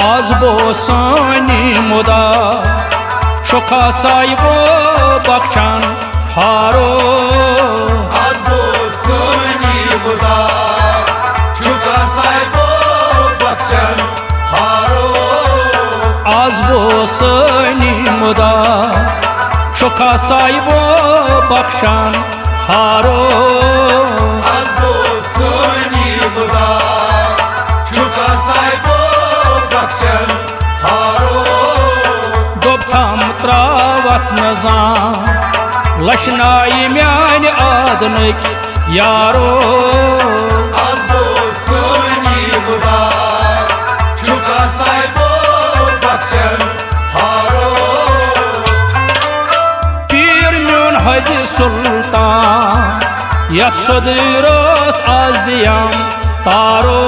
आज बो सानी मुदा शुखा साहिबो बख्शान हारो आज बो सानी मुदा शुखा साहिबो बख्शान हारो आज बो सानी मुदा शुखा साहिबो बख्शान हारो आज बो सानी मुदा शुखा साहिबो बख्शान हारो दोबथम त्रावत नजान लशनाई म्यान आदनक यारो आज बो सानी मुदा शुखा साहिबो बख्शान हारो पीर म्यून हज सुल्तान यत सदरस आज दियाम तारो